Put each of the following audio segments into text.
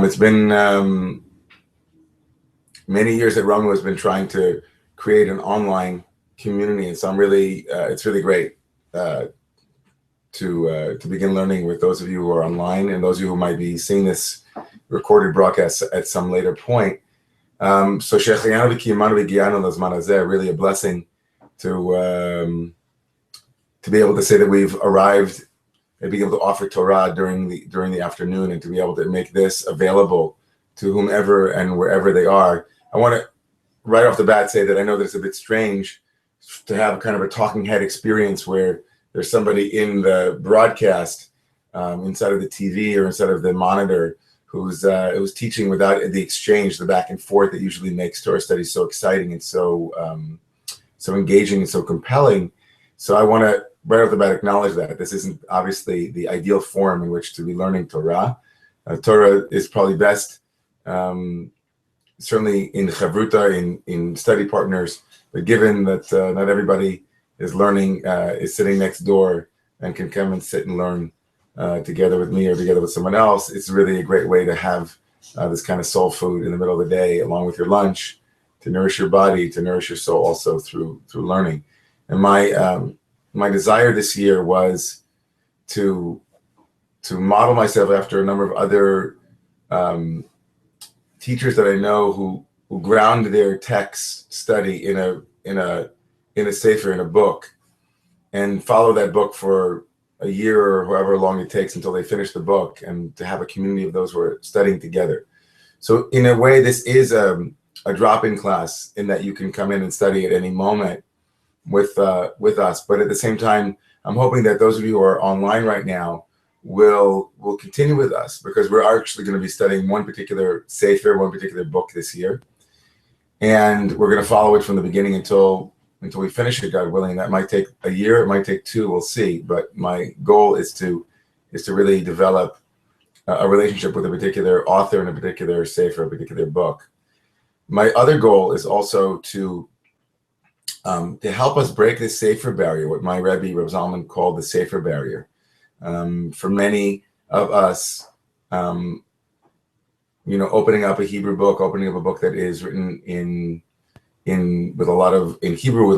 It's been many years that Romemu has been trying to create an online community, and so I'm really, it's really great to begin learning with those of you who are online and those of you who might be seeing this recorded broadcast at some later point. So Shechayanu v'Kiyamanu v'Giyanu Lazman Hazeh, really a blessing to be able to say that we've arrived and be able to offer Torah during the afternoon, and to be able to make this available to whomever and wherever they are. I want to right off the bat say that I know that it's a bit strange to have kind of a talking head experience where there's somebody in the broadcast inside of the TV or inside of the monitor who's teaching without the exchange, the back and forth that usually makes Torah studies so exciting and so engaging and so compelling. So I want to right off the bat acknowledge that this isn't obviously the ideal form in which to be learning Torah. Torah is probably best, certainly in chavruta, in study partners, but given that not everybody is learning, is sitting next door and can come and sit and learn together with me or together with someone else, it's really a great way to have this kind of soul food in the middle of the day, along with your lunch, to nourish your body, to nourish your soul also through learning. And my desire this year was to model myself after a number of other teachers that I know who ground their text study in a sefer, in a book, and follow that book for a year or however long it takes until they finish the book, and to have a community of those who are studying together. So in a way, this is a drop-in class in that you can come in and study at any moment with us. But at the same time, I'm hoping that those of you who are online right now will continue with us, because we're actually going to be studying one particular sefer, one particular book this year, and we're going to follow it from the beginning until we finish it, God willing. That might take a year, it might take two, we'll see. But my goal is to really develop a relationship with a particular author and a particular sefer, a particular book. My other goal is also to help us break this sefer barrier, what my Rebbe, Reb Zalman, called the sefer barrier. For many of us, opening up a Hebrew book, opening up a book that is written in Hebrew with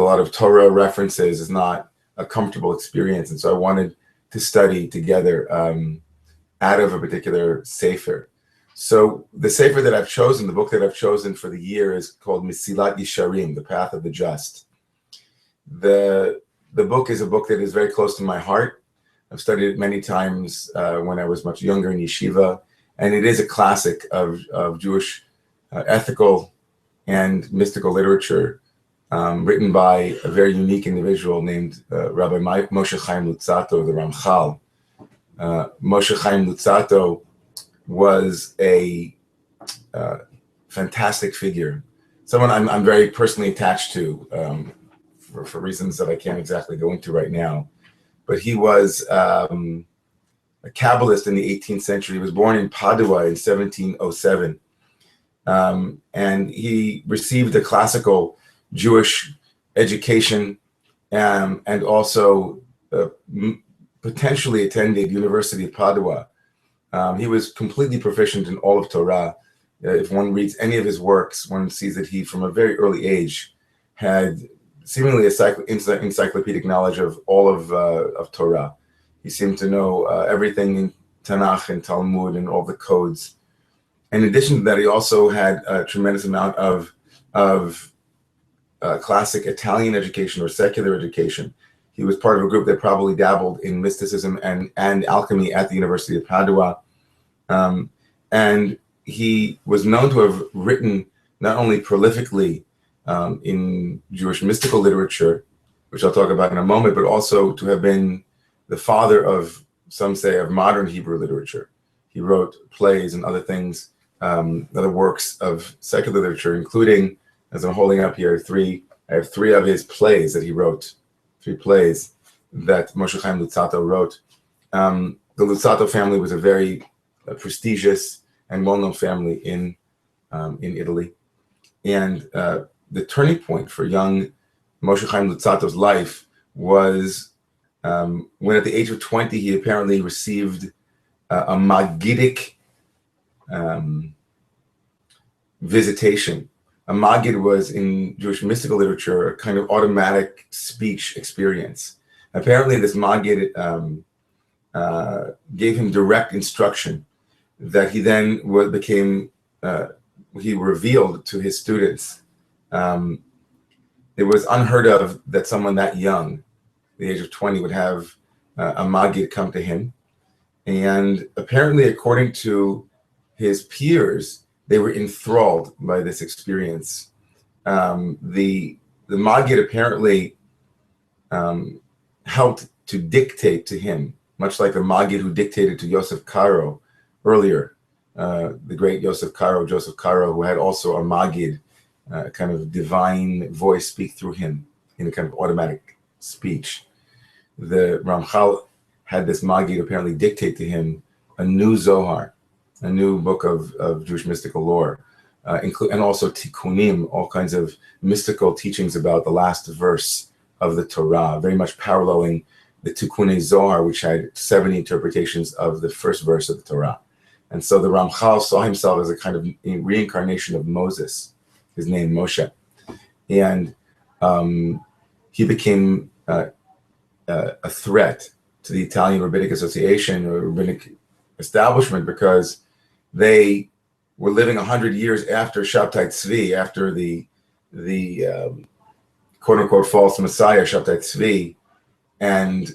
a lot of Torah references is not a comfortable experience. And so I wanted to study together out of a particular sefer. So the sefer that I've chosen, the book that I've chosen for the year, is called Mesilat Yesharim, The Path of the Just. The book is a book that is very close to my heart. I've studied it many times when I was much younger in yeshiva, and it is a classic of Jewish ethical and mystical literature, written by a very unique individual named Rabbi Moshe Chaim Luzzatto, the Ramchal. Moshe Chaim Luzzatto was a fantastic figure, someone I'm very personally attached to for reasons that I can't exactly go into right now. But he was a Kabbalist in the 18th century. He was born in Padua in 1707. And he received a classical Jewish education, and also potentially attended University of Padua. He was completely proficient in all of Torah. If one reads any of his works, one sees that he, from a very early age, had seemingly encyclopedic knowledge of all of Torah. He seemed to know everything in Tanakh and Talmud and all the codes. In addition to that, he also had a tremendous amount of classic Italian education or secular education. He was part of a group that probably dabbled in mysticism and alchemy at the University of Padua. And he was known to have written not only prolifically in Jewish mystical literature, which I'll talk about in a moment, but also to have been the father of, some say, of modern Hebrew literature. He wrote plays and other things, other works of secular literature, including, as I'm holding up here, I have three of his plays that he wrote, 3 plays that Moshe Chaim Luzzatto wrote. The Luzzatto family was a very prestigious and well-known family in Italy. And the turning point for young Moshe Chaim Luzzatto's life was When at the age of 20, he apparently received a Magidic visitation. A Magid was, in Jewish mystical literature, a kind of automatic speech experience. Apparently, this Magid gave him direct instruction that he then became, he revealed to his students. It was unheard of that someone that young, the age of 20, would have a Magid come to him. And apparently, according to his peers, they were enthralled by this experience. The Magid apparently helped to dictate to him, much like the Magid who dictated to Yosef Karo earlier, the great Joseph Karo, who had also a Magid, kind of divine voice speak through him in a kind of automatic speech. The Ramchal had this Magid apparently dictate to him a new Zohar, a new book of Jewish mystical lore, and also tikkunim, all kinds of mystical teachings about the last verse of the Torah, very much paralleling the Tikkunei Zohar, which had 70 interpretations of the first verse of the Torah. And so the Ramchal saw himself as a kind of reincarnation of Moses, his name Moshe. And he became a threat to the Italian Rabbinic Association or Rabbinic establishment, because they were living 100 years after Shabtai Tzvi, after the quote-unquote false Messiah, Shabtai Tzvi, and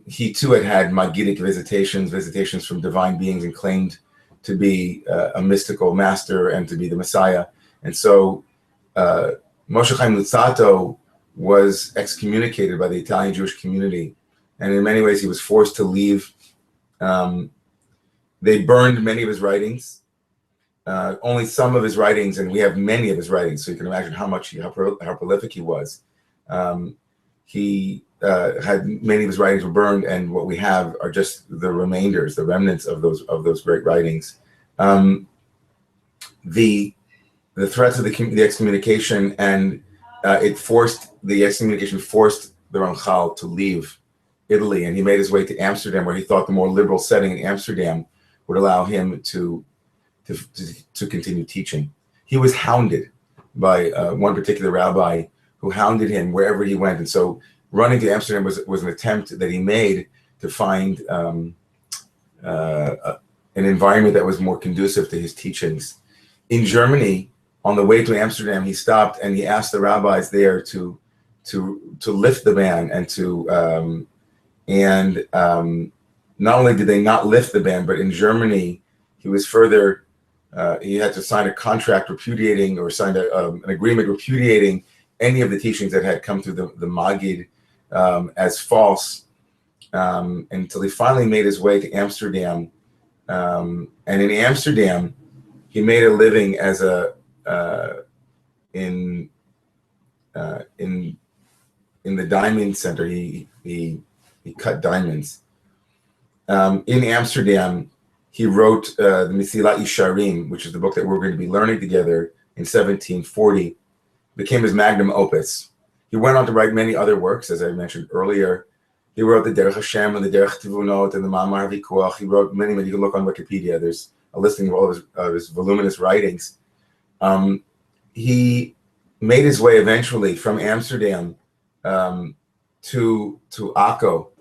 he too had Magidic visitations from divine beings, and claimed to be a mystical master and to be the Messiah. And so Moshe Chaim Luzzatto was excommunicated by the Italian Jewish community, and in many ways he was forced to leave. They burned many of his writings, only some of his writings, and we have many of his writings, so you can imagine how prolific he was. He had many of his writings were burned, and what we have are just the remainders, the remnants of those great writings. The threats of the excommunication, and the excommunication forced the Ramchal to leave Italy, and he made his way to Amsterdam, where he thought the more liberal setting in Amsterdam would allow him to continue teaching. He was hounded by one particular rabbi who hounded him wherever he went, and so running to Amsterdam was an attempt that he made to find an environment that was more conducive to his teachings. In Germany, on the way to Amsterdam, he stopped and he asked the rabbis there to lift the ban, and not only did they not lift the ban, but in Germany, he was further, he had to sign a contract repudiating, or signed an agreement repudiating any of the teachings that had come through the Magid as false, until he finally made his way to Amsterdam. And in Amsterdam, he made a living as in the diamond center. He cut diamonds. In Amsterdam, he wrote the Mesilat Yesharim, which is the book that we're going to be learning together, in 1740, became his magnum opus. He went on to write many other works, as I mentioned earlier. He wrote the Derech Hashem and the Derech Tivunot and the Ma'amar Vikuach. He wrote many. You can look on Wikipedia. There's a listing of all of his voluminous writings. He made his way eventually from Amsterdam to Akko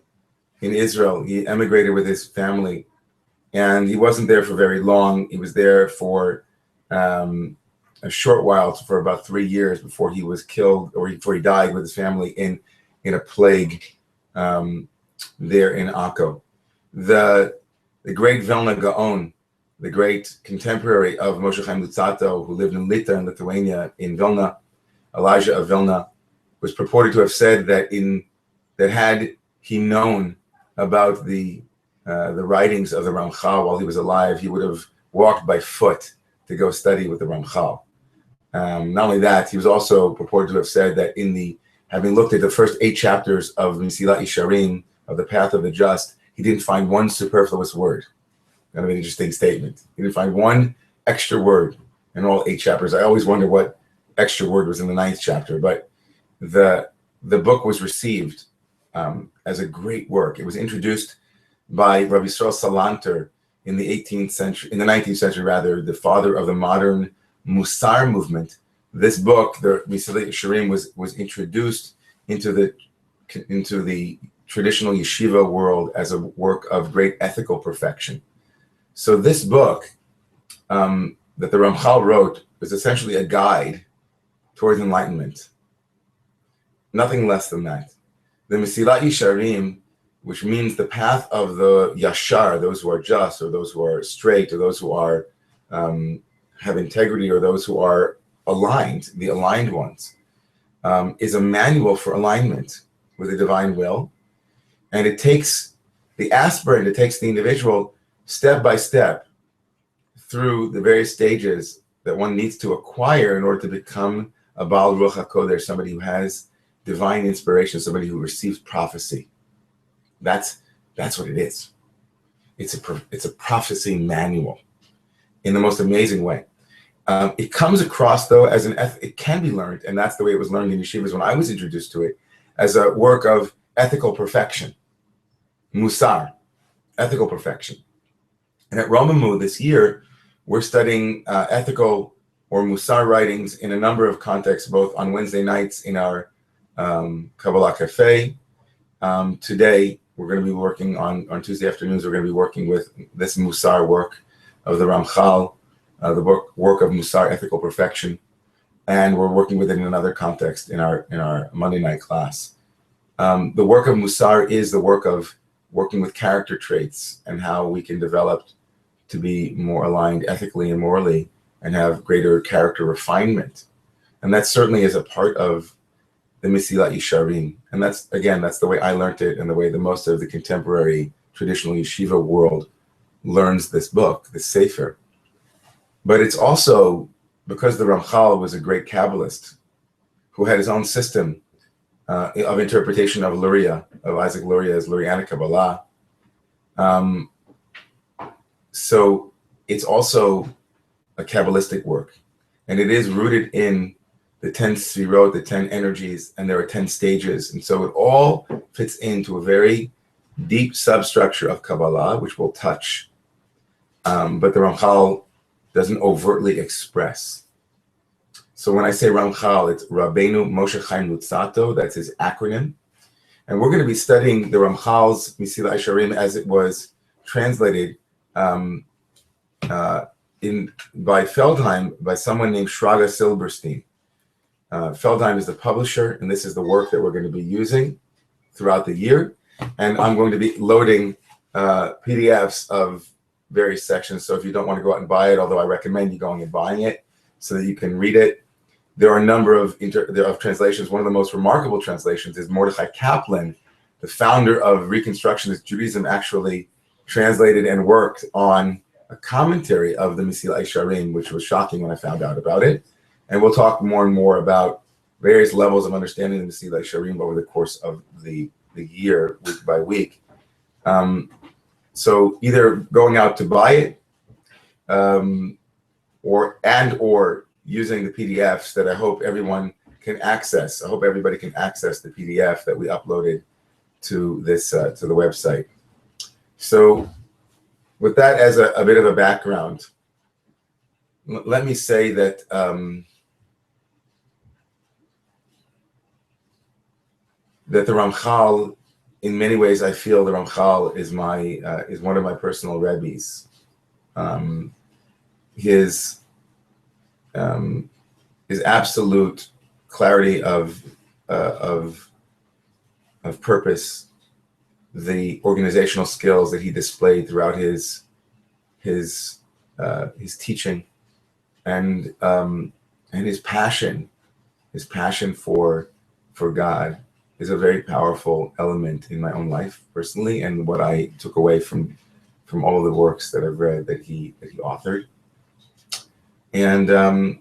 in Israel. He emigrated with his family, and he wasn't there for very long. He was there for a short while, for about 3 years, before he was killed, or before he died with his family in a plague there in Akko. The great Vilna Gaon, the great contemporary of Moshe Chaim Luzzatto, who lived in Lita in Lithuania, in Vilna, Elijah of Vilna, was purported to have said that had he known about the writings of the Ramchal while he was alive, he would have walked by foot to go study with the Ramchal. Not only that, he was also purported to have said that having looked at the first 8 chapters of Mesilat Yesharim, of the Path of the Just, he didn't find one superfluous word. Kind of an interesting statement. He didn't find one extra word in all 8 chapters. I always wonder what extra word was in the 9th chapter, but the book was received as a great work. It was introduced by Rabbi Yisrael Salanter in the 19th century rather, the father of the modern Musar movement. This book, the Mesilat Yesharim, was introduced into the traditional yeshiva world as a work of great ethical perfection. So this book that the Ramchal wrote is essentially a guide towards enlightenment. Nothing less than that. The Mesilat Yesharim, which means the path of the Yashar, those who are just, or those who are straight, or those who are have integrity, or those who are aligned, the aligned ones, is a manual for alignment with the divine will. And it takes the aspirant, it takes the individual step by step through the various stages that one needs to acquire in order to become a Baal Ruach HaKodesh, somebody who has divine inspiration, somebody who receives prophecy. That's what it is. It's a prophecy manual in the most amazing way. It comes across, though, as it can be learned, and that's the way it was learned in yeshivas when I was introduced to it, as a work of ethical perfection, musar, ethical perfection. And at Romemu this year, we're studying ethical or musar writings in a number of contexts, both on Wednesday nights in our Kabbalah Cafe. Today, we're going to be working on Tuesday afternoons, we're going to be working with this musar work of the Ramchal, the work of Musar, Ethical Perfection, and we're working with it in another context in our Monday night class. The work of Musar is the work of working with character traits and how we can develop to be more aligned ethically and morally and have greater character refinement. And that certainly is a part of the Mesilat Yesharim. And that's the way I learned it and the way that most of the contemporary traditional yeshiva world learns this book, this Sefer. But it's also because the Ramchal was a great Kabbalist who had his own system of interpretation of Luria, of Isaac Luria's Lurianic Kabbalah. So it's also a Kabbalistic work. And it is rooted in the 10 sfirot, the 10 energies, and there are 10 stages. And so it all fits into a very deep substructure of Kabbalah, which we'll touch. But the Ramchal doesn't overtly express. So when I say Ramchal, it's Rabbeinu Moshe Chaim Luzzatto, that's his acronym. And we're going to be studying the Ramchal's Mesilat Yesharim as it was translated by Feldheim, by someone named Shraga Silberstein. Feldheim is the publisher, and this is the work that we're going to be using throughout the year. And I'm going to be loading PDFs of various sections. So if you don't want to go out and buy it, although I recommend you going and buying it so that you can read it. There are a number of translations. One of the most remarkable translations is Mordechai Kaplan, the founder of Reconstructionist Judaism, actually translated and worked on a commentary of the Mesilat Yesharim, which was shocking when I found out about it. And we'll talk more and more about various levels of understanding the Mesilat Yesharim over the course of the year, week by week. So either going out to buy it, or using the PDFs that I hope everyone can access. I hope everybody can access the PDF that we uploaded to this to the website. So, with that as a bit of a background, let me say that that the Ramchal, in many ways, I feel the Ramchal is one of my personal Rebbes. His absolute clarity of purpose, the organizational skills that he displayed throughout his teaching, and his passion for God is a very powerful element in my own life personally, and what I took away from all of the works that I've read that he authored. And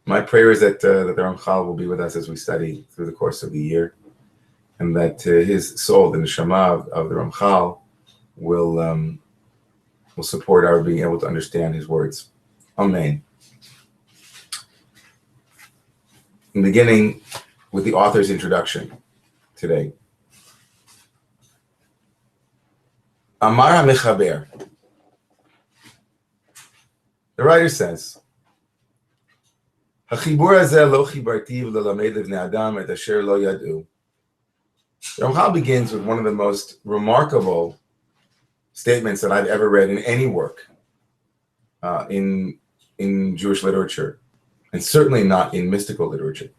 my prayer is that the Ramchal will be with us as we study through the course of the year, and that his soul, the neshama of the Ramchal, will support our being able to understand his words. Amen. In beginning with the author's introduction today. Amar HaMechaber. The writer says, "Hachibur hazeh lo chibartiv lelamed livnei adam et asher lo yadu." The Ramchal begins with one of the most remarkable statements that I've ever read in any work in Jewish literature, and certainly not in mystical literature.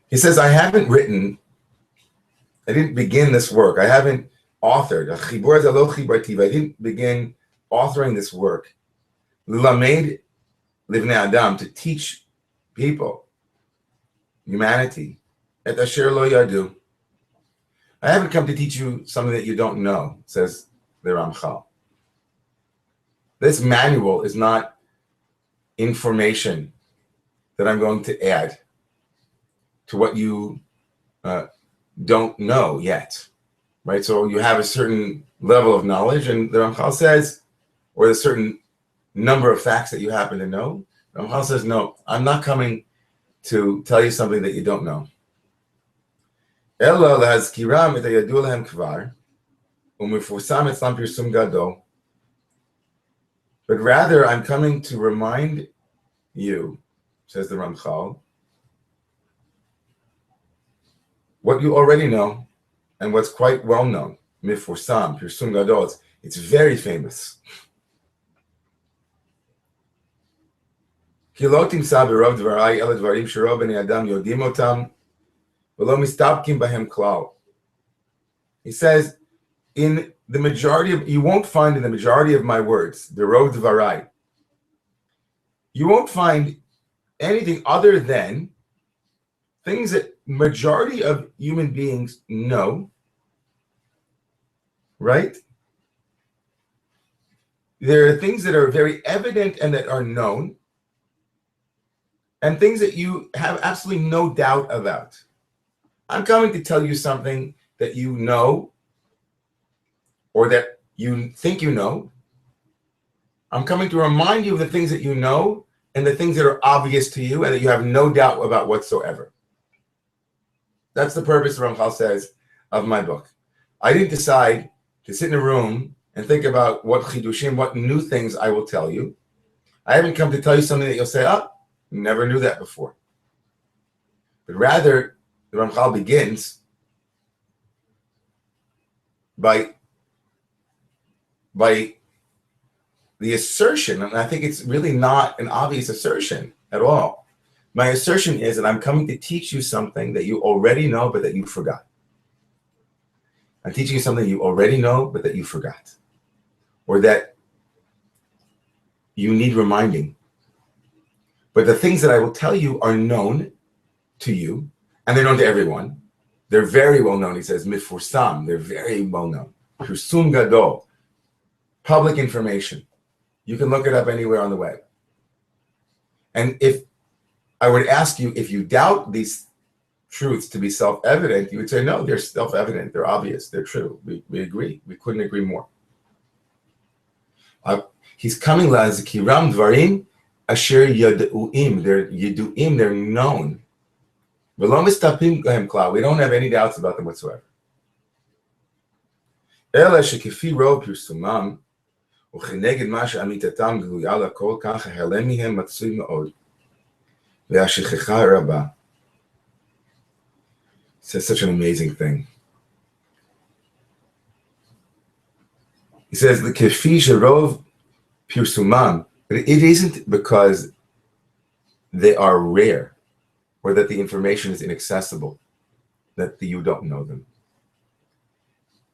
He says, I didn't begin this work. I haven't authored. I didn't begin authoring this work. Lilamed livnei adam, to teach people, humanity, et asher lo yadu. I haven't come to teach you something that you don't know, says the Ramchal. This manual is not information that I'm going to add to what you don't know yet, right? So you have a certain level of knowledge, and the Ramchal says, or a certain number of facts that you happen to know. The Ramchal says, no, I'm not coming to tell you something that you don't know. Ella lahazkiram et hayadu lahem kvar, umefusam etzlam pirsum gadol. But rather, I'm coming to remind you, says the Ramchal, what you already know and what's quite well known. Mifusam, pirsum gadol. It's very famous. Ki lo timsa berov dvarai ela dvarim shero bnei adam yodim otam v'lo mistapkim bahem klal. He says, in the majority of, you won't find in the majority of my words, berov dvarai, you won't find anything other than things that majority of human beings know, right? There are things that are very evident and that are known, and things that you have absolutely no doubt about. I'm coming to tell you something that you know, or that you think you know. I'm coming to remind you of the things that you know and the things that are obvious to you and that you have no doubt about whatsoever. That's the purpose, Ramchal says, of my book. I didn't decide to sit in a room and think about what chidushim, what new things I will tell you. I haven't come to tell you something that you'll say, oh, never knew that before. But rather, the Ramchal begins by the assertion, and I think it's really not an obvious assertion at all. My assertion is that I'm coming to teach you something that you already know, but that you forgot. I'm teaching you something you already know, but that you forgot. Or that you need reminding. But the things that I will tell you are known to you, and they're known to everyone. They're very well known, he says, mifursam, they're very well known. Pirsum gadol, public information. You can look it up anywhere on the web. And if I would ask you, if you doubt these truths to be self-evident, you would say, no, they're self-evident, they're obvious, they're true. We agree. We couldn't agree more. He's coming kiram dvarim asher yadu'im. They're yadu'im, they're known. We don't have any doubts about them whatsoever. Ela shekifi ro pirsumam וכנגד מה שאמיתתם גלויה לכל כך ההלם מהם מצוי מאוד והשכחה רבה. It's such an amazing thing. He says the כפי שרוב פרסומם, but it isn't because they are rare or that the information is inaccessible that you don't know them.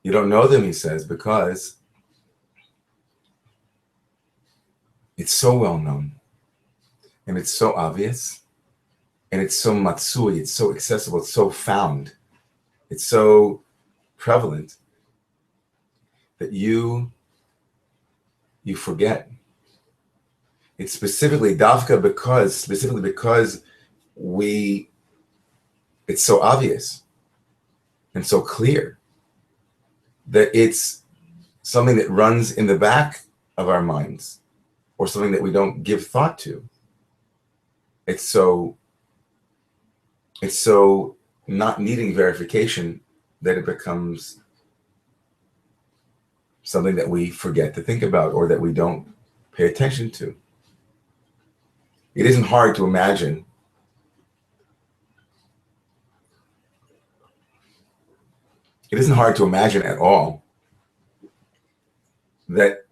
You don't know them, he says, because it's so well known, and it's so obvious, and it's so matsui, it's so accessible, it's so found, it's so prevalent that you forget. It's specifically because it's so obvious and so clear that it's something that runs in the back of our minds, or something that we don't give thought to. It's so not needing verification that it becomes something that we forget to think about or that we don't pay attention to. It isn't hard to imagine at all that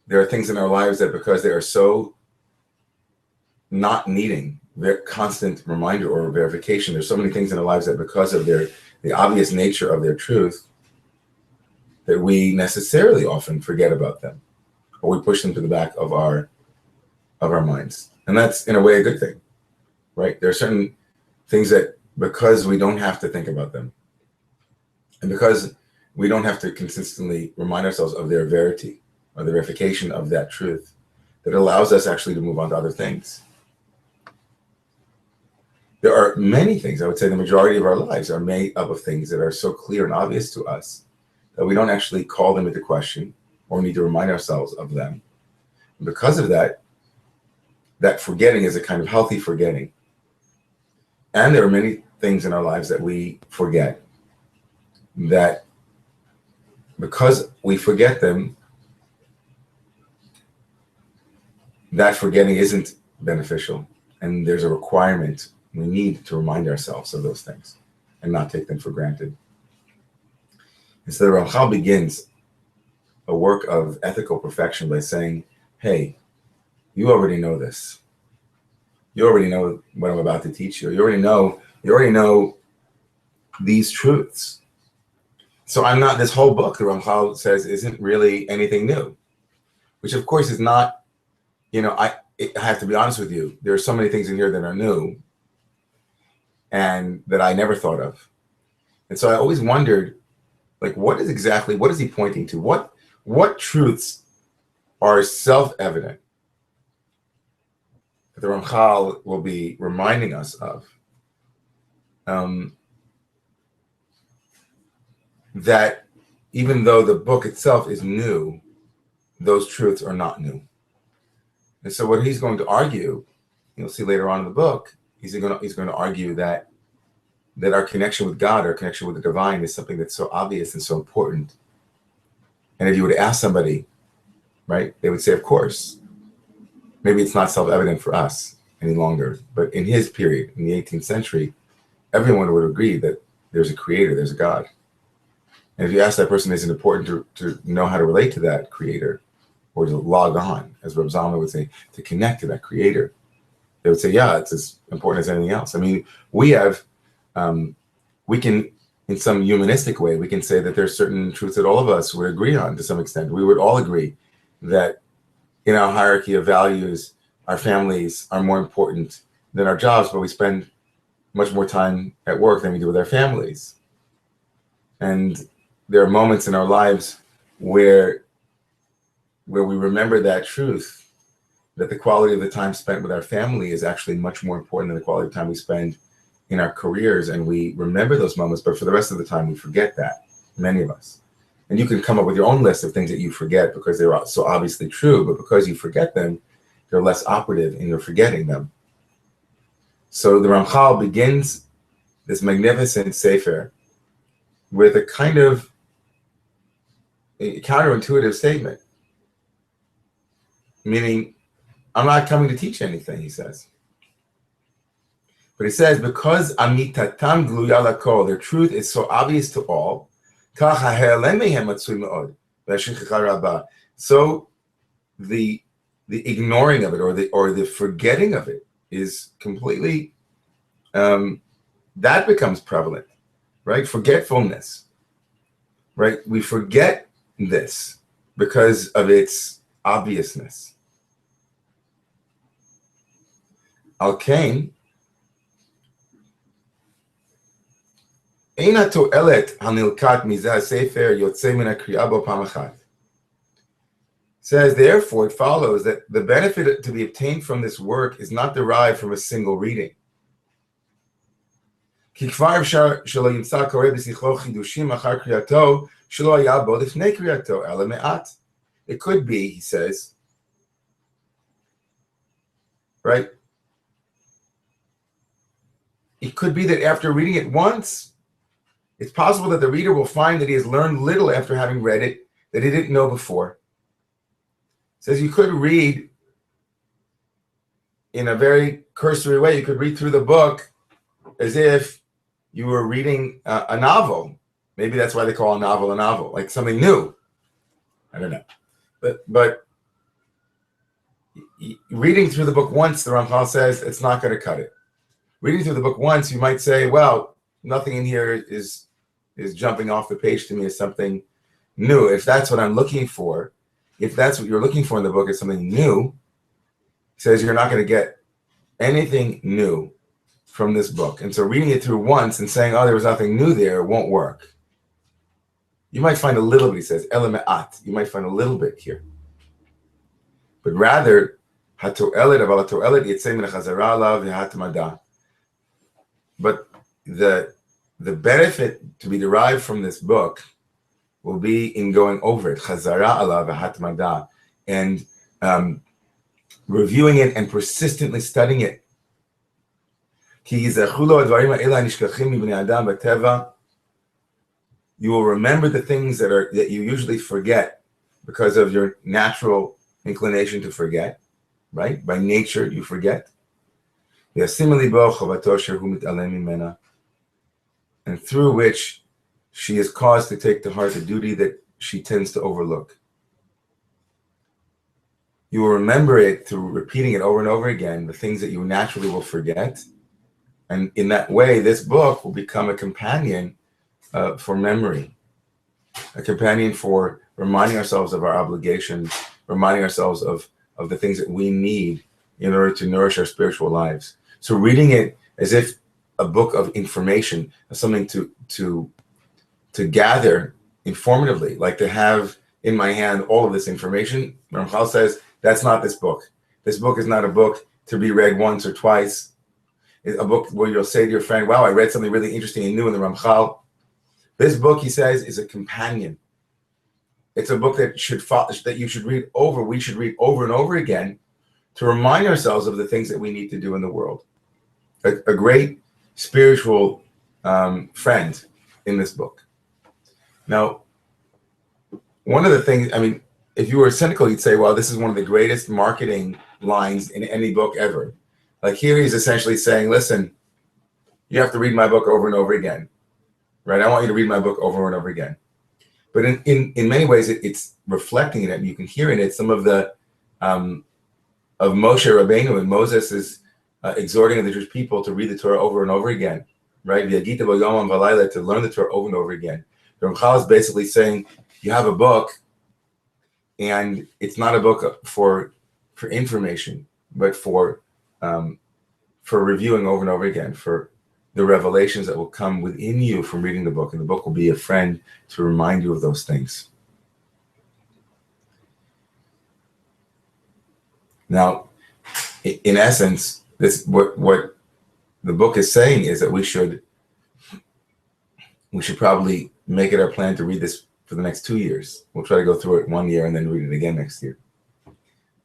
there are things in our lives that, because they are so not needing their constant reminder or verification, there's so many things in our lives that, because of the obvious nature of their truth, that we necessarily often forget about them, or we push them to the back of our minds. And that's, in a way, a good thing, right? There are certain things that, because we don't have to think about them, and because we don't have to consistently remind ourselves of their verity or the verification of that truth, that allows us actually to move on to other things. There are many things, I would say the majority of our lives are made up of things that are so clear and obvious to us that we don't actually call them into question or need to remind ourselves of them. And because of that, that forgetting is a kind of healthy forgetting. And there are many things in our lives that we forget, that because we forget them, that forgetting isn't beneficial. And there's a requirement. We need to remind ourselves of those things and not take them for granted. And so the Ramchal begins a work of ethical perfection by saying, hey, you already know this. You already know what I'm about to teach you. You already know these truths. So this whole book, the Ramchal says, isn't really anything new, which of course is not, I have to be honest with you. There are so many things in here that are new and that I never thought of. And so I always wondered, what is he pointing to? What truths are self-evident that the Ramchal will be reminding us of, that even though the book itself is new, those truths are not new. And so what he's going to argue, you'll see later on in the book, he's going to argue that our connection with God, our connection with the divine, is something that's so obvious and so important. And if you were to ask somebody, right, they would say, of course. Maybe it's not self-evident for us any longer, but in his period, in the 18th century, everyone would agree that there's a creator, there's a God. And if you ask that person, is it important to know how to relate to that creator, or to log on, as Reb Zalman would say, to connect to that creator? They would say, yeah, it's as important as anything else. I mean, we can, in some humanistic way, we can say that there's certain truths that all of us would agree on to some extent. We would all agree that in our hierarchy of values, our families are more important than our jobs, but we spend much more time at work than we do with our families. And there are moments in our lives where we remember that truth, that the quality of the time spent with our family is actually much more important than the quality of time we spend in our careers. And we remember those moments, but for the rest of the time, we forget that, many of us. And you can come up with your own list of things that you forget because they're so obviously true, but because you forget them, they're less operative in your forgetting them. So the Ramchal begins this magnificent sefer with a kind of a counterintuitive statement, meaning, I'm not coming to teach anything, he says. But he says, because amitatam gluya lakol, their truth is so obvious to all, so the ignoring of it or the forgetting of it is completely, that becomes prevalent, right? Forgetfulness, right? We forget this because of its obviousness. Al-Kain, Eina to'elet hanilkat mizah sefer yotzei min hakri'a bo pam achat. Says, therefore, it follows that the benefit to be obtained from this work is not derived from a single reading. Ki kvar shelo yimtza koreh b'sichlo chidushim achar kriyato shelo haya bo lifnei kriyato ela me'at. It could be, he says, right? It could be that after reading it once, it's possible that the reader will find that he has learned little after having read it that he didn't know before. It says you could read in a very cursory way. You could read through the book as if you were reading a novel. Maybe that's why they call a novel, like something new. I don't know. But reading through the book once, the Ramchal says, it's not going to cut it. Reading through the book once, you might say, well, nothing in here is jumping off the page to me as something new. If that's what I'm looking for, if that's what you're looking for in the book is something new, he says you're not going to get anything new from this book. And so reading it through once and saying, oh, there was nothing new there, won't work. You might find a little bit, he says, eleme'at. You might find a little bit here. But rather, hato'elet aval hato'elet yitzei min hachazara alav v'hatmada. But the benefit to be derived from this book will be in going over it, chazara alav v'hatmada, and reviewing it and persistently studying it. You will remember the things that you usually forget because of your natural inclination to forget, right? By nature, you forget. And through which she is caused to take to heart a duty that she tends to overlook. You will remember it through repeating it over and over again, the things that you naturally will forget. And in that way, this book will become a companion for memory, a companion for reminding ourselves of our obligations, reminding ourselves of the things that we need in order to nourish our spiritual lives. So reading it as if a book of information, something to gather informatively, like to have in my hand all of this information, Ramchal says, that's not this book. This book is not a book to be read once or twice. It's a book where you'll say to your friend, wow, I read something really interesting and new in the Ramchal. This book, he says, is a companion. It's a book that you should read over. We should read over and over again to remind ourselves of the things that we need to do in the world. A great spiritual friend in this book. Now, one of the things, I mean, if you were cynical, you'd say, well, this is one of the greatest marketing lines in any book ever. Like here he's essentially saying, listen, you have to read my book over and over again, right? I want you to read my book over and over again. But in many ways, it's reflecting in it. You can hear in it some of the, of Moshe Rabbeinu, and Moses is exhorting the Jewish people to read the Torah over and over again, right? To learn the Torah over and over again. The Ramchal is basically saying, you have a book, and it's not a book for information, but for reviewing over and over again, for the revelations that will come within you from reading the book, and the book will be a friend to remind you of those things. Now, in essence, this what the book is saying is that we should probably make it our plan to read this for the next 2 years. We'll try to go through it 1 year and then read it again next year.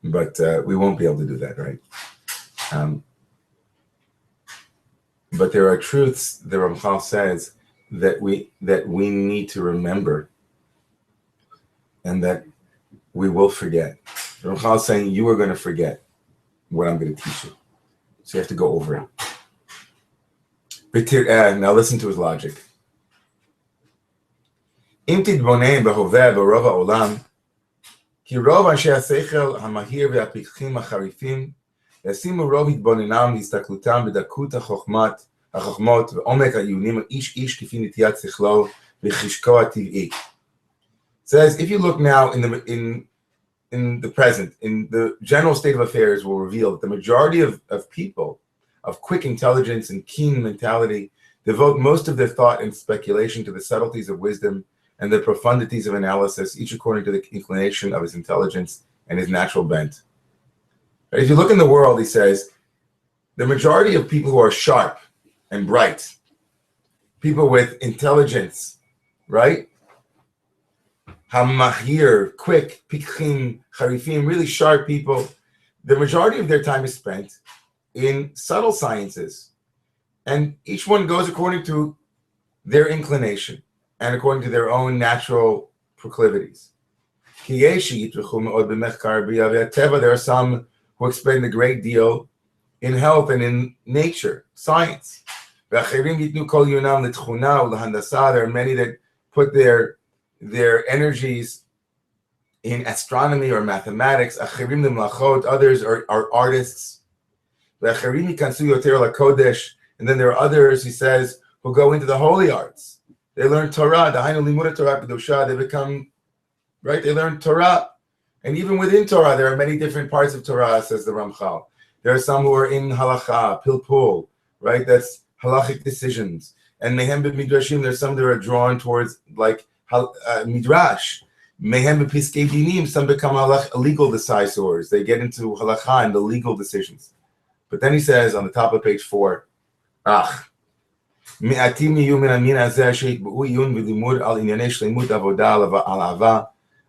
But we won't be able to do that, right? But there are truths, the Ramchal says, that we need to remember and that we will forget. The Ramchal is saying you are going to forget what I'm going to teach you. So you have to go over it. Now listen to his logic. אם תתבונן בהווה ברוב העולם, כי רוב אנשי השכל המהיר והפיקחים החריפים, ישימו רוב התבוננם והסתכלותם בדקות החוכמות ועומק העיונים איש איש כפי נטיית שכלו וחשקו הטבעי. Says, if you look now in the present, in the general state of affairs will reveal that the majority of people of quick intelligence and keen mentality devote most of their thought and speculation to the subtleties of wisdom and the profundities of analysis, each according to the inclination of his intelligence and his natural bent. If you look in the world, he says, the majority of people who are sharp and bright, people with intelligence, right? Hamahir, quick, pikchim, charifim, really sharp people, the majority of their time is spent in subtle sciences. And each one goes according to their inclination and according to their own natural proclivities. There are some who explain a great deal in health and in nature, science. There are many that put their energies in astronomy or mathematics. Others are artists. And then there are others, he says, who go into the holy arts. They learn Torah. They become, right? They learn Torah. And even within Torah, there are many different parts of Torah, says the Ramchal. There are some who are in halacha, pilpul, right? That's halachic decisions. And mehem b'midrashim, there's some that are drawn towards like midrash. Mehem b'piskei dinim, some become legal decisors. They get into halacha and the legal decisions. But then he says on the top of page 4, מעטים יהיו מן המין הזה שיתבעו עיון ולימוד על ענייני שלמות עבודה, על אהבה,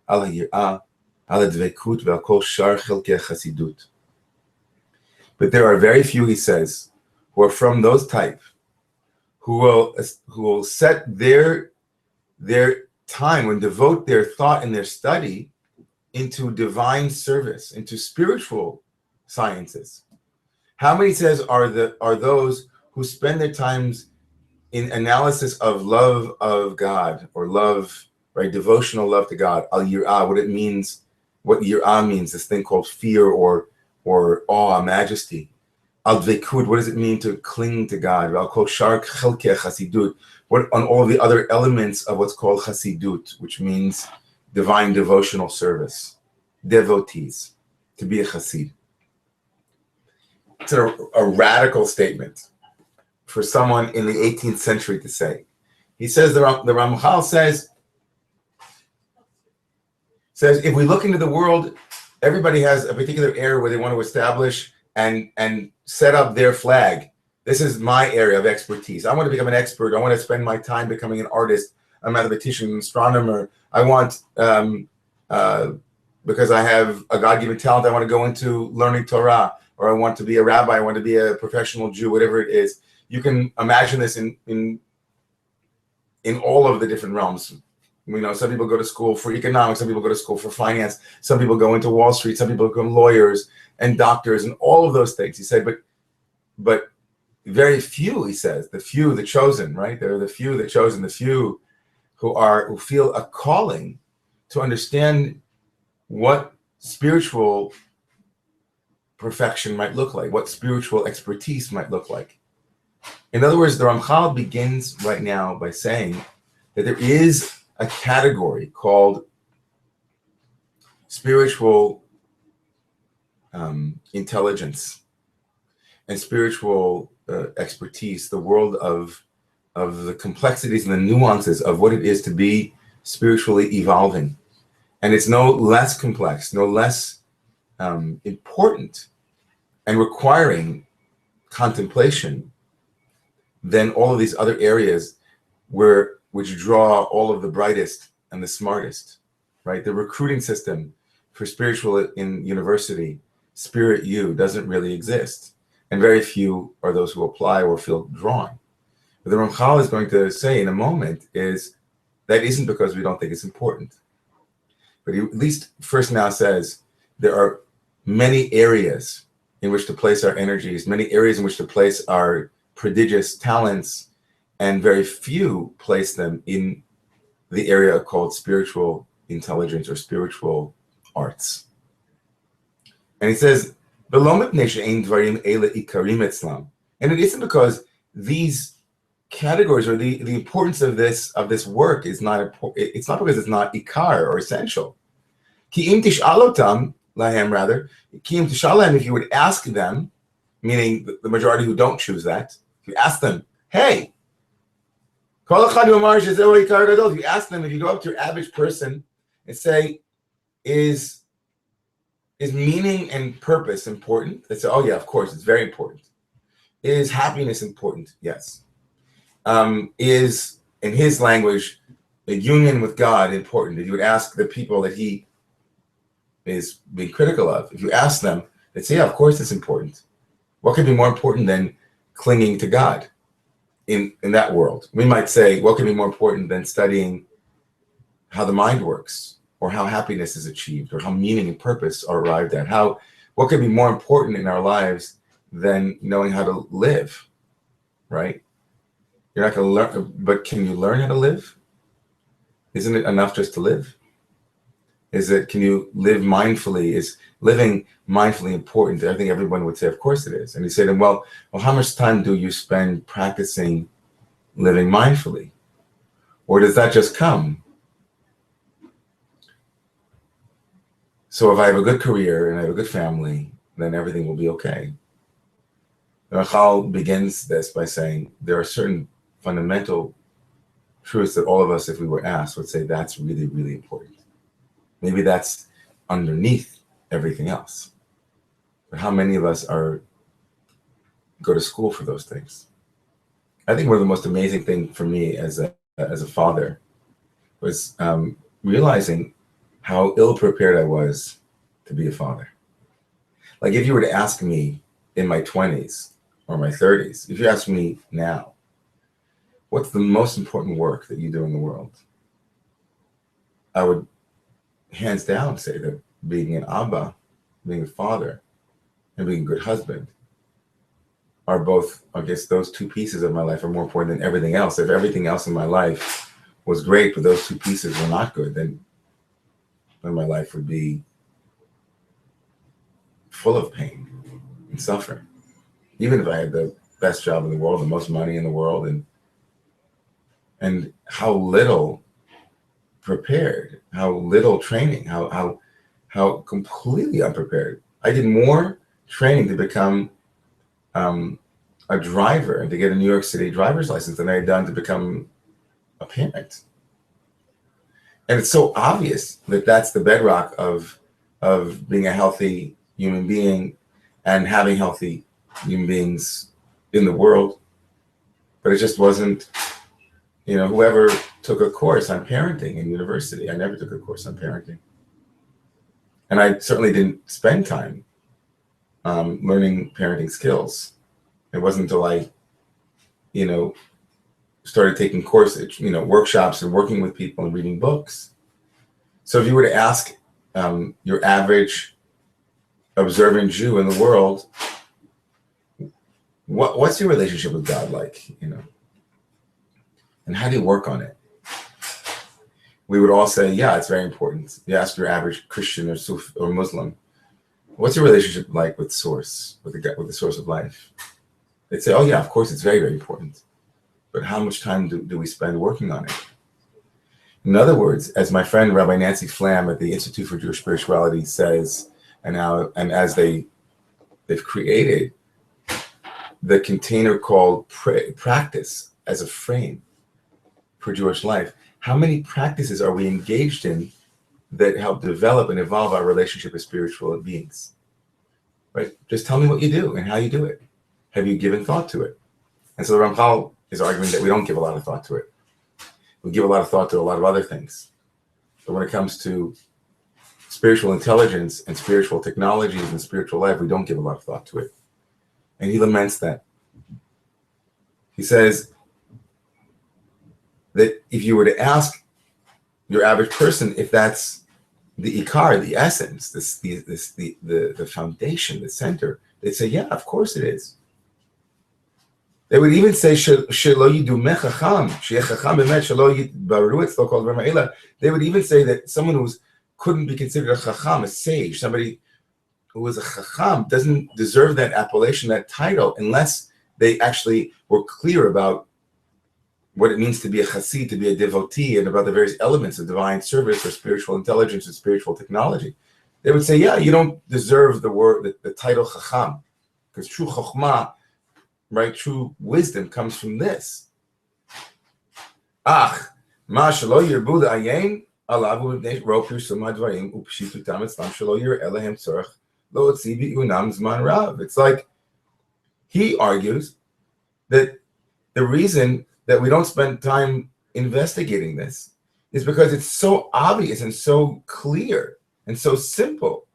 על היראה, על הדבקות ועל כל שאר חלקי החסידות. But there are very few, he says, who are from those type, who will set their time and devote their thought and their study into divine service, into spiritual sciences. How many, says, are those who spend their times in analysis of love of God, or love, right, devotional love to God, al yirah, what it means, what yirah means, this thing called fear or awe, majesty. Al dvekud, what does it mean to cling to God? Al kol shar chelkei chasidut, what on all the other elements of what's called chasidut, which means divine devotional service, devotees, to be a chasid. It's a radical statement for someone in the 18th century to say. He says, the Ramchal says, if we look into the world, everybody has a particular area where they want to establish and set up their flag. This is my area of expertise. I want to become an expert. I want to spend my time becoming an artist, a mathematician, an astronomer. I want, because I have a God-given talent, I want to go into learning Torah, or I want to be a rabbi, I want to be a professional Jew, whatever it is. You can imagine this in all of the different realms. You know, some people go to school for economics, some people go to school for finance, some people go into Wall Street, some people become lawyers and doctors and all of those things. He said, but very few, he says, the few, the chosen, right? There are the few, the chosen, the few who feel a calling to understand what spiritual perfection might look like, what spiritual expertise might look like. In other words, the Ramchal begins right now by saying that there is a category called spiritual intelligence and spiritual expertise, the world of the complexities and the nuances of what it is to be spiritually evolving. And it's no less complex, no less important and requiring contemplation than all of these other areas which draw all of the brightest and the smartest, right? The recruiting system for spiritual in university, Spirit U, doesn't really exist. And very few are those who apply or feel drawn. What the Ramchal is going to say in a moment is that isn't because we don't think it's important. But he at least first now says there are many areas in which to place our energies, many areas in which to place our prodigious talents, and very few place them in the area called spiritual intelligence or spiritual arts. And he says, and it isn't because these categories or the importance of this work is not important. It's not because it's not ikar or essential. If you would ask them, meaning the majority who don't choose that, if you ask them, hey, if you ask them, if you go up to your average person and say, is meaning and purpose important? They say, oh yeah, of course, it's very important. Is happiness important? Yes. Is, in his language, a union with God important? If you would ask the people that he is being critical of, if you ask them, they'd say, yeah, of course it's important. What could be more important than clinging to God in that world? We might say, what could be more important than studying how the mind works, or how happiness is achieved, or how meaning and purpose are arrived at. What could be more important in our lives than knowing how to live, right? You're not going to learn, but can you learn how to live? Isn't it enough just to live? Can you live mindfully? Is living mindfully important? I think everyone would say, of course it is. And you say to them, well, how much time do you spend practicing living mindfully? Or does that just come? So if I have a good career and I have a good family, then everything will be okay. Rachel begins this by saying there are certain fundamental truths that all of us, if we were asked, would say that's really, really important. Maybe that's underneath everything else. But how many of us go to school for those things? I think one of the most amazing things for me as a father was realizing how ill-prepared I was to be a father. Like if you were to ask me in my 20s or my 30s, if you ask me now, what's the most important work that you do in the world? I would hands down say that being an Abba, being a father, and being a good husband are both, I guess those two pieces of my life are more important than everything else. If everything else in my life was great, but those two pieces were not good, then my life would be full of pain and suffering. Even if I had the best job in the world, the most money in the world, and how little prepared, how little training, how completely unprepared. I did more training to become a driver and to get a New York City driver's license than I had done to become a parent. And it's so obvious that that's the bedrock of being a healthy human being and having healthy human beings in the world. But it just wasn't, whoever took a course on parenting in university, I never took a course on parenting. And I certainly didn't spend time learning parenting skills. It wasn't until I, started taking courses, workshops and working with people and reading books. So if you were to ask your average observant Jew in the world, what's your relationship with God like, and how do you work on it? We would all say, yeah, it's very important. You ask your average Christian or Sufi or Muslim, what's your relationship like with Source, with the source of life? They'd say, oh yeah, of course, it's very, very important. But how much time do we spend working on it? In other words, as my friend Rabbi Nancy Flam at the Institute for Jewish Spirituality says, and as they've created the container called practice as a frame for Jewish life, how many practices are we engaged in that help develop and evolve our relationship with spiritual beings? Right? Just tell me what you do and how you do it. Have you given thought to it? And so the Ramchal is arguing that we don't give a lot of thought to it. We give a lot of thought to a lot of other things. But when it comes to spiritual intelligence and spiritual technologies and spiritual life, we don't give a lot of thought to it. And he laments that. He says that if you were to ask your average person if that's the ikar, the essence, the foundation, the center, they'd say, yeah, of course it is. They would even say, they would even say that someone who couldn't be considered a chacham, a sage, somebody who was a chacham, doesn't deserve that appellation, that title, unless they actually were clear about what it means to be a chassid, to be a devotee, and about the various elements of divine service or spiritual intelligence and spiritual technology. They would say, yeah, you don't deserve the title chacham, because true chokhmah, right, true wisdom comes from this. Ach, ma shelo yirbu la'ayin alavu b'nei ro pirshum hadvarim u'pshitutam etzlam shelo yireh lehem tzorach lo otzi bi'unam zman rav. It's like he argues that the reason that we don't spend time investigating this is because it's so obvious and so clear and so simple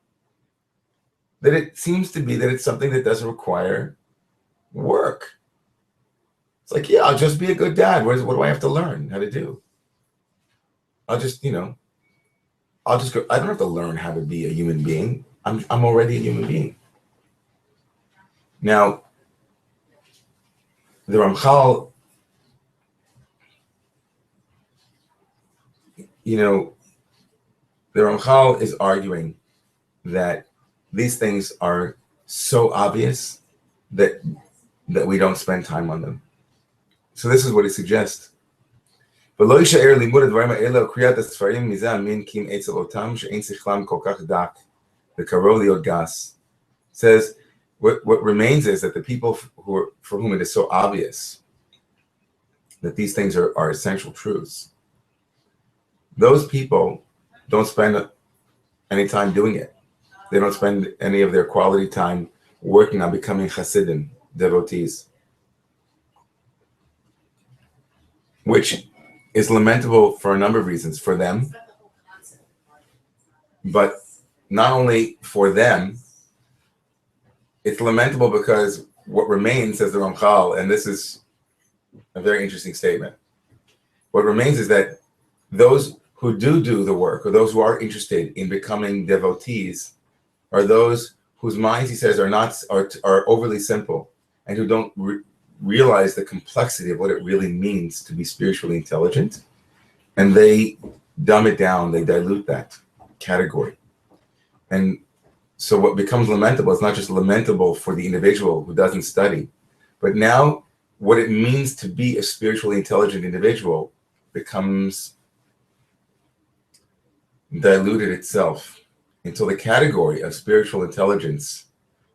that it seems to be that it's something that doesn't require work. It's like, yeah, I'll just be a good dad. What do I have to learn how to do? I'll just, I'll I'll just go. I don't have to learn how to be a human being. I'm already a human being. Now, the Ramchal, the Ramchal is arguing that these things are so obvious that we don't spend time on them. So this is what he suggests. Says what remains is that the people for whom it is so obvious that these things are essential truths, those people don't spend any time doing it. They don't spend any of their quality time working on becoming Hasidim, devotees, which is lamentable for a number of reasons for them, but not only for them, it's lamentable because what remains, says the Ramchal, and this is a very interesting statement, what remains is that those who do the work, or those who are interested in becoming devotees, are those whose minds, he says, are overly simple and who don't realize the complexity of what it really means to be spiritually intelligent, and they dumb it down, they dilute that category. And so what becomes lamentable is not just lamentable for the individual who doesn't study, but now what it means to be a spiritually intelligent individual becomes diluted itself until the category of spiritual intelligence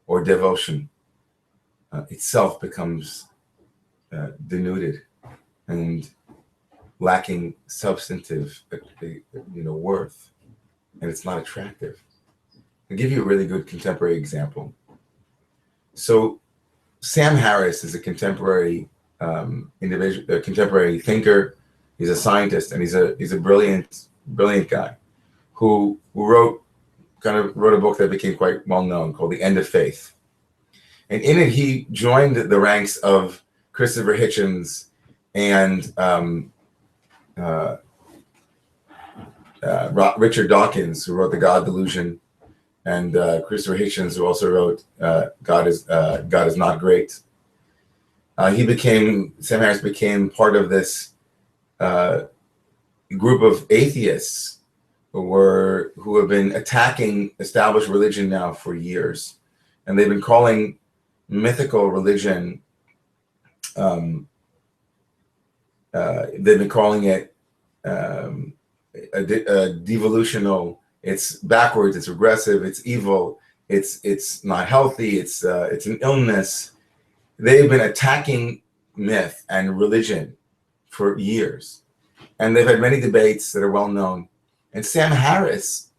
or devotion itself becomes denuded and lacking substantive worth, and it's not attractive. I'll give you a really good contemporary example. So Sam Harris is a contemporary individual, a contemporary thinker. He's a scientist, and he's a brilliant guy who wrote a book that became quite well known called The End of Faith. And in it, he joined the ranks of Christopher Hitchens and Richard Dawkins, who wrote The God Delusion, and Christopher Hitchens, who also wrote God is Not Great. Sam Harris became part of this group of atheists who have been attacking established religion now for years, and they've been calling mythical religion. They've been calling it a devolutional. It's backwards. It's regressive. It's evil. It's not healthy. It's an illness. They've been attacking myth and religion for years, and they've had many debates that are well known. And Sam Harris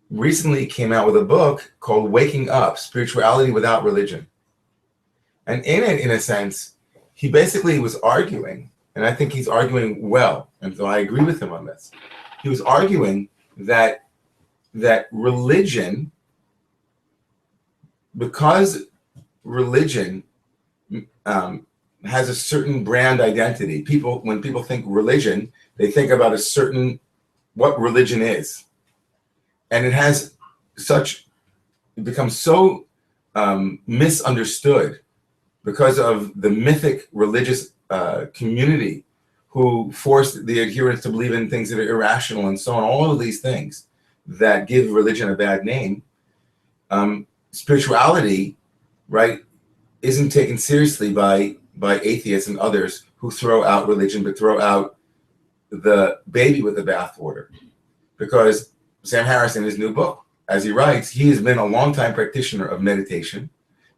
recently came out with a book called Waking Up: Spirituality Without Religion. And in it, in a sense, he basically was arguing, and I think he's arguing well, and so I agree with him on this. He was arguing that religion, because religion has a certain brand identity. When people think religion, they think about what religion is. And it becomes so misunderstood because of the mythic religious community who forced the adherents to believe in things that are irrational and so on, all of these things that give religion a bad name. Spirituality, right, isn't taken seriously by atheists and others who throw out religion, but throw out the baby with the bathwater. Because Sam Harris, in his new book, as he writes, he has been a longtime practitioner of meditation,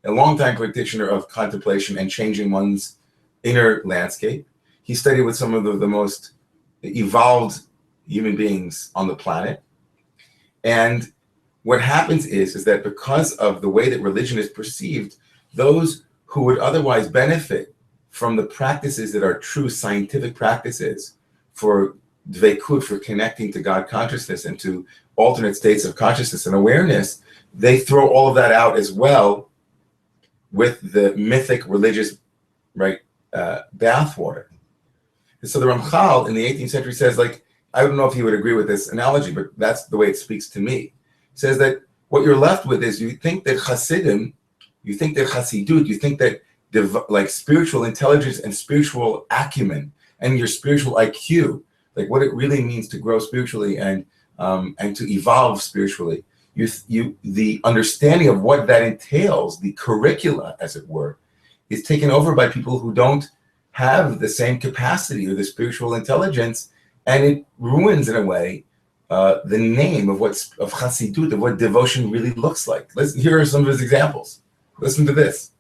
a longtime practitioner of contemplation and changing one's inner landscape. He studied with some of the most evolved human beings on the planet. And what happens is that because of the way that religion is perceived, those who would otherwise benefit from the practices that are true scientific practices for dveikut, for connecting to God consciousness and to alternate states of consciousness and awareness, they throw all of that out as well with the mythic religious, right, bathwater. And so the Ramchal in the 18th century says, like, I don't know if he would agree with this analogy, but that's the way it speaks to me. He says that what you're left with is you think that Hasidim, you think that Hasidut, you think that like spiritual intelligence and spiritual acumen and your spiritual IQ, like what it really means to grow spiritually and to evolve spiritually. The understanding of what that entails, the curricula, as it were, is taken over by people who don't have the same capacity or the spiritual intelligence, and it ruins, in a way, the name of Chassidut, of what devotion really looks like. Here are some of his examples. Listen to this.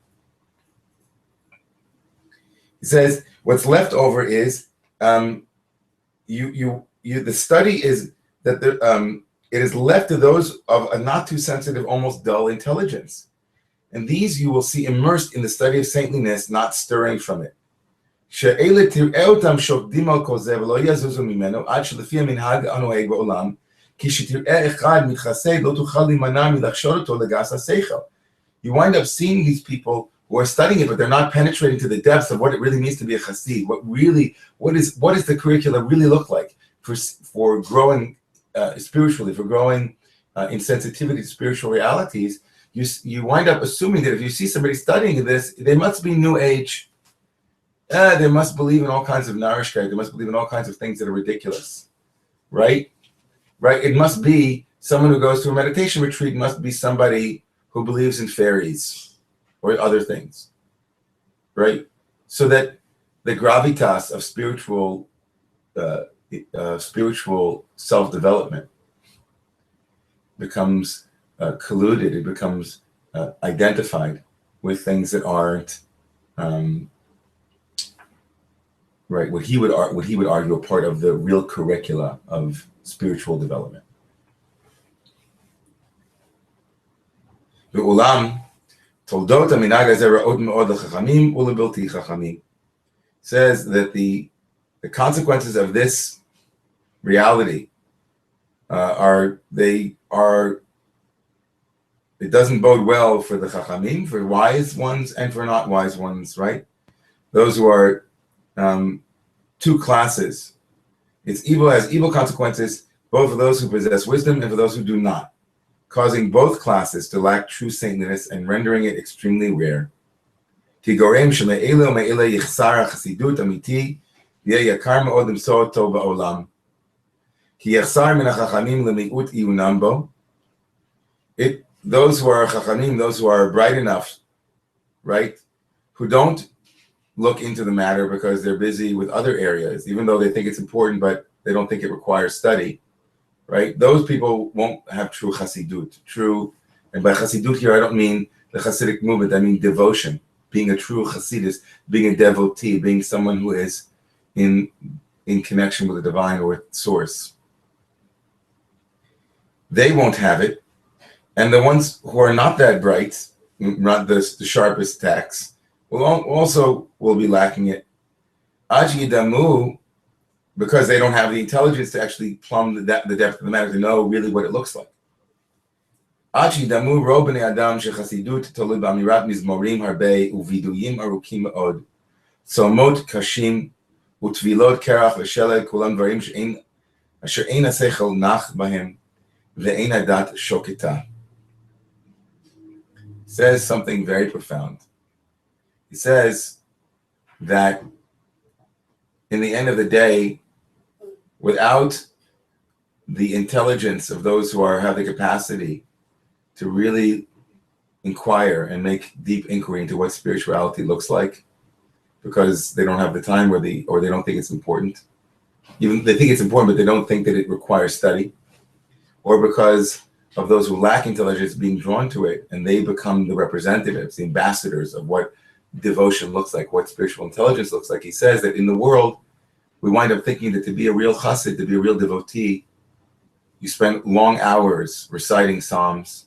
He says, what's left over is the study is that it is left to those of a not too sensitive, almost dull intelligence. And these you will see immersed in the study of saintliness, not stirring from it. Those who are studying you wind up seeing these people who are studying it, but they're not penetrating to the depths of what it really means to be a chassid. What does the curricula really look like for growing spiritually, for growing in sensitivity to spiritual realities? You wind up assuming that if you see somebody studying this, they must be New Age. They must believe in all kinds of Nourish. They must believe in all kinds of things that are ridiculous, right? Right? It must be someone who goes to a meditation retreat. Must be somebody who believes in fairies or other things, right? So that the gravitas of spiritual self-development becomes colluded. It becomes identified with things that aren't right. What he would argue a part of the real curricula of spiritual development. Says that the consequences of this reality it doesn't bode well for the chachamim, for wise ones and for not wise ones, right? Those who are two classes. It's evil, has evil consequences both for those who possess wisdom and for those who do not, causing both classes to lack true saintliness and rendering it extremely rare. Because those who are chachamim, those who are bright enough, right, who don't look into the matter because they're busy with other areas, even though they think it's important, but they don't think it requires study, right? Those people won't have true chassidut. And by chassidut here, I don't mean the Hasidic movement, I mean devotion, being a true chassidus, being a devotee, being someone who is in connection with the divine or with source. They won't have it. And the ones who are not that bright, not the sharpest tacks, will be lacking it. Damu, because they don't have the intelligence to actually plumb the depth of the matter, to know really what it looks like. Damu ro bnei adam shechasidut tolud b'amirat mizmorim harbei uviduyim arukim me'od tzomot kashim utvilot kerach v'sheled kulam dvarim asher ein hasechel nach bahem ve'ein hadat shoketa. Says something very profound. He says that in the end of the day, without the intelligence of those who have the capacity to really inquire and make deep inquiry into what spirituality looks like, because they don't have the time or they don't think it's important. Even they think it's important, but they don't think that it requires study, or because of those who lack intelligence being drawn to it, and they become the representatives, the ambassadors of what devotion looks like, what spiritual intelligence looks like. He says that in the world, we wind up thinking that to be a real chassid, to be a real devotee, you spend long hours reciting psalms,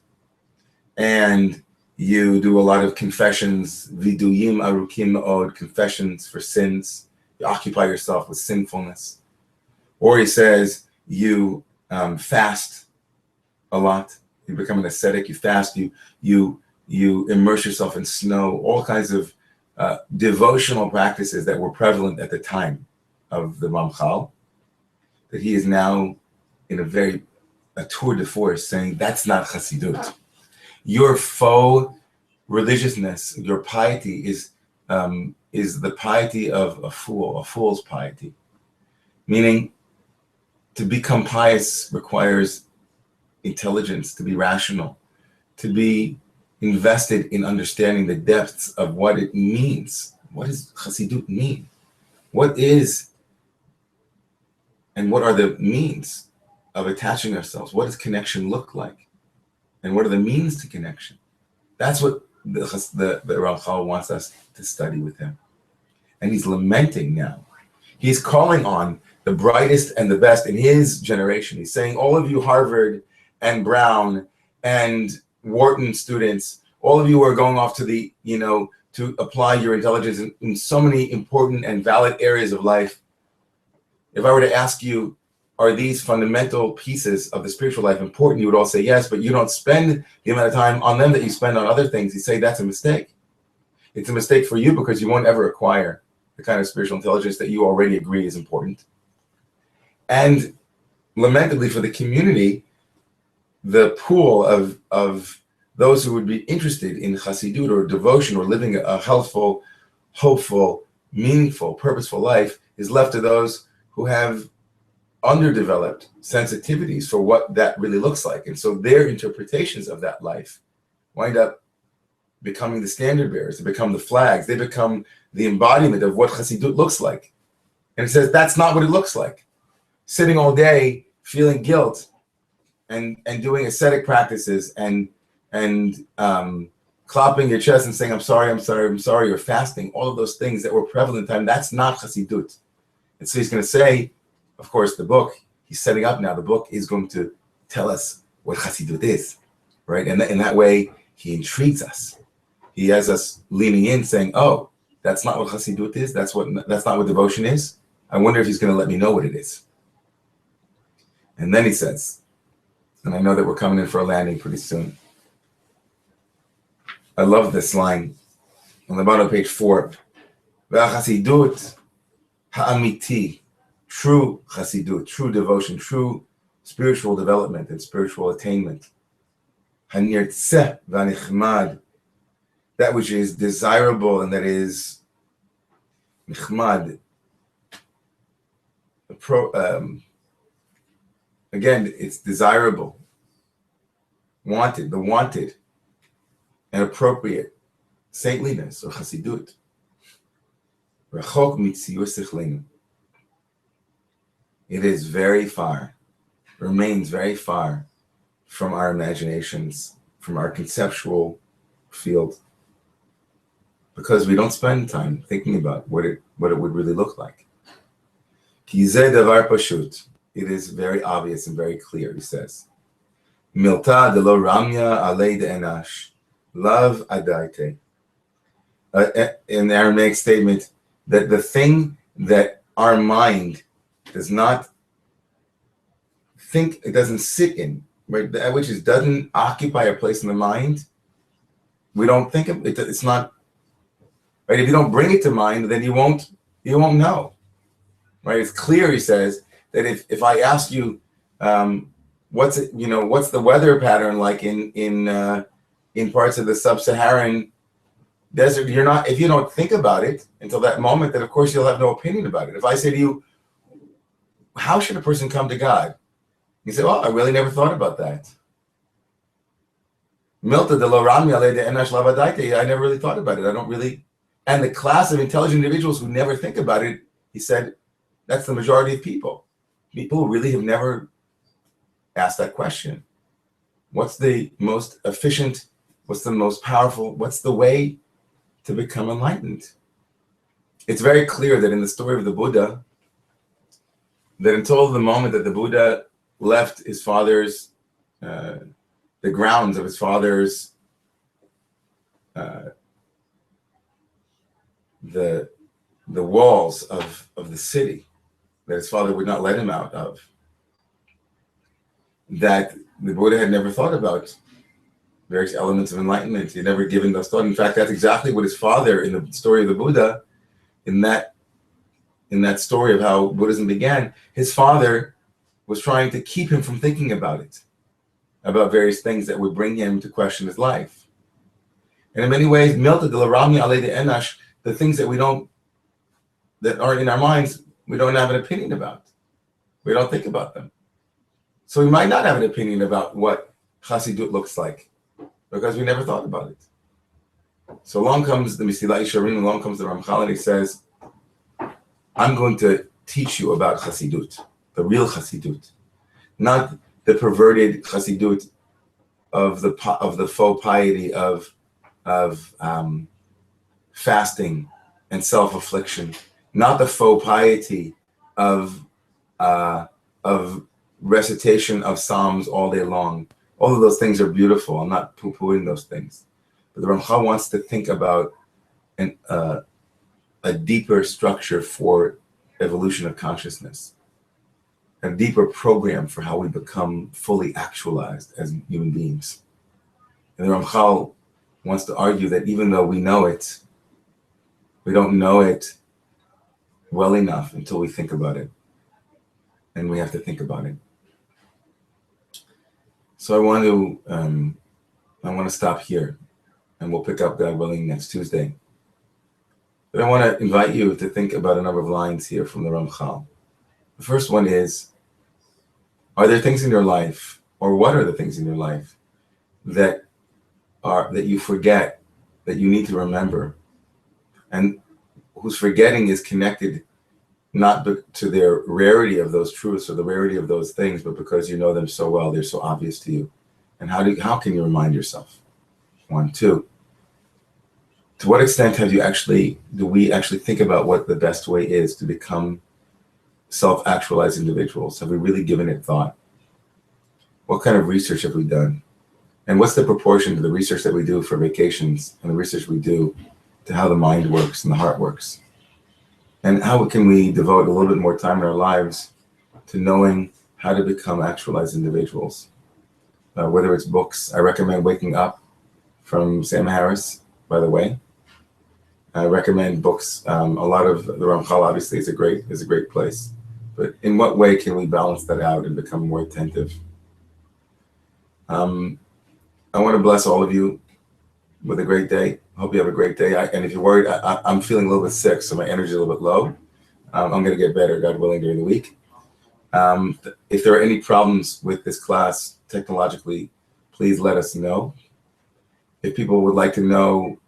and you do a lot of confessions, viduyim arukim me'od, confessions for sins. You occupy yourself with sinfulness. Or he says you fast a lot. You become an ascetic. You fast. You immerse yourself in snow. All kinds of devotional practices that were prevalent at the time of the Ramchal. that he is now in a tour de force, saying that's not Chassidut. Your faux religiousness, your piety is the piety of a fool's piety. Meaning, to become pious requires intelligence, to be rational, to be invested in understanding the depths of what it means. What does Chassidut mean? What is and what are the means of attaching ourselves? What does connection look like? And what are the means to connection? That's what the Ramchal wants us to study with him. And he's lamenting now. He's calling on the brightest and the best in his generation. He's saying, all of you Harvard and Brown and Wharton students, all of you are going off to to apply your intelligence in so many important and valid areas of life. If I were to ask you, are these fundamental pieces of the spiritual life important? You would all say yes, but you don't spend the amount of time on them that you spend on other things. You say that's a mistake. It's a mistake for you because you won't ever acquire the kind of spiritual intelligence that you already agree is important. And lamentably for the community, the pool of those who would be interested in Chassidut or devotion or living a healthful, hopeful, meaningful, purposeful life is left to those who have underdeveloped sensitivities for what that really looks like. And so their interpretations of that life wind up becoming the standard bearers. They become the flags. They become the embodiment of what Chassidut looks like. And it says that's not what it looks like. Sitting all day, feeling guilt, and doing ascetic practices and clapping your chest and saying, I'm sorry, or fasting, all of those things that were prevalent in time, that's not Chassidut. And so he's going to say, of course, the book he's setting up now, the book is going to tell us what Chassidut is, right? And in that way, he intrigues us. He has us leaning in saying, oh, that's not what Chassidut is. That's not what devotion is. I wonder if he's going to let me know what it is. And then he says, and I know that we're coming in for a landing pretty soon. I love this line on the bottom of page 4. V'achassidut ha'amiti, true chassidut, true devotion, true spiritual development and spiritual attainment. Hanirtzeh v'anichmad, that which is desirable and that is nichmad. Again, it's desirable, wanted, the wanted, and appropriate saintliness or chassidut. Rachok mitziyur sichlenu. It is very far, remains very far from our imaginations, from our conceptual field, because we don't spend time thinking about what it would really look like. Ki zeh davar pashut. It is very obvious and very clear, he says. Milta de lo ramya alei de enash. Love adaite. In the Aramaic statement, that the thing that our mind does not think, it doesn't sit in, right? That which doesn't occupy a place in the mind, we don't think of it. It's not, right? If you don't bring it to mind, then you won't know, right? It's clear, he says, that if I ask you, what's the weather pattern like in parts of the sub-Saharan desert, if you don't think about it until that moment, then of course you'll have no opinion about it. If I say to you, how should a person come to God? You say, well, I really never thought about that. Milta de lo rami ale de enash lavadaite. I never really thought about it. I don't really. And the class of intelligent individuals who never think about it, he said, that's the majority of people. People who really have never asked that question. What's the most efficient? What's the most powerful? What's the way to become enlightened? It's very clear that in the story of the Buddha, that until the moment that the Buddha left his father's, the grounds of his father's, the walls of the city that his father would not let him out of, that the Buddha had never thought about various elements of enlightenment. He had never given those thought. In fact, that's exactly what his father, in the story of the Buddha, in that story of how Buddhism began, his father was trying to keep him from thinking about it, about various things that would bring him to question his life. And in many ways, Milta de la Rami Ale de Enash, the things that are in our minds, we don't have an opinion about. We don't think about them. So we might not have an opinion about what Chassidut looks like because we never thought about it. So along comes the Mesilai Yesharim, along comes the Ramchal, and he says, I'm going to teach you about Chassidut, the real Chassidut, not the perverted Chassidut of the faux piety of fasting and self-affliction, not the faux piety of recitation of Psalms all day long. All of those things are beautiful. I'm not poo-pooing those things. But the Ramchal wants to think about a deeper structure for evolution of consciousness, a deeper program for how we become fully actualized as human beings. And the Ramchal wants to argue that even though we know it, we don't know it well enough until we think about it. And we have to think about it. So I want to stop here, and we'll pick up, God willing, next Tuesday. But I want to invite you to think about a number of lines here from the Ramchal. The first one is, are there things in your life, or what are the things in your life that you forget, that you need to remember, and whose forgetting is connected not to their rarity of those truths or the rarity of those things, but because you know them so well, they're so obvious to you. And how can you remind yourself? 1, 2. To what extent do we actually think about what the best way is to become self-actualized individuals? Have we really given it thought? What kind of research have we done? And what's the proportion to the research that we do for vacations and the research we do to how the mind works and the heart works? And how can we devote a little bit more time in our lives to knowing how to become actualized individuals? Whether it's books, I recommend Waking Up from Sam Harris, by the way. I recommend books. A lot of the Ramchal obviously is a great place. But in what way can we balance that out and become more attentive? I want to bless all of you with a great day. I hope you have a great day. And if you're worried, I'm feeling a little bit sick, so my energy is a little bit low. I'm going to get better, God willing, during the week. If there are any problems with this class technologically, please let us know. If people would like to know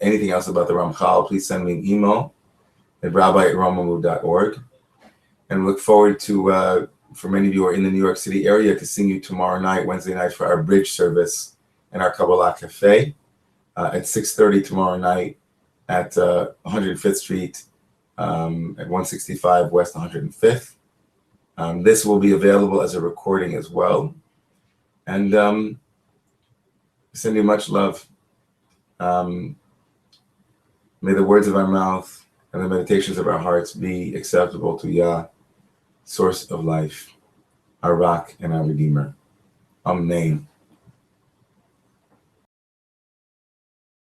anything else about the Ramchal, please send me an email at rabbi@romemu.org. And look forward to, for many of you who are in the New York City area, to seeing you tomorrow night, Wednesday night, for our bridge service in our Kabbalah Cafe at 6:30 tomorrow night at 105th Street at 165 West 105th. This will be available as a recording as well. And send you much love. May the words of our mouth and the meditations of our hearts be acceptable to Yah, source of life, our rock and our redeemer. Amen.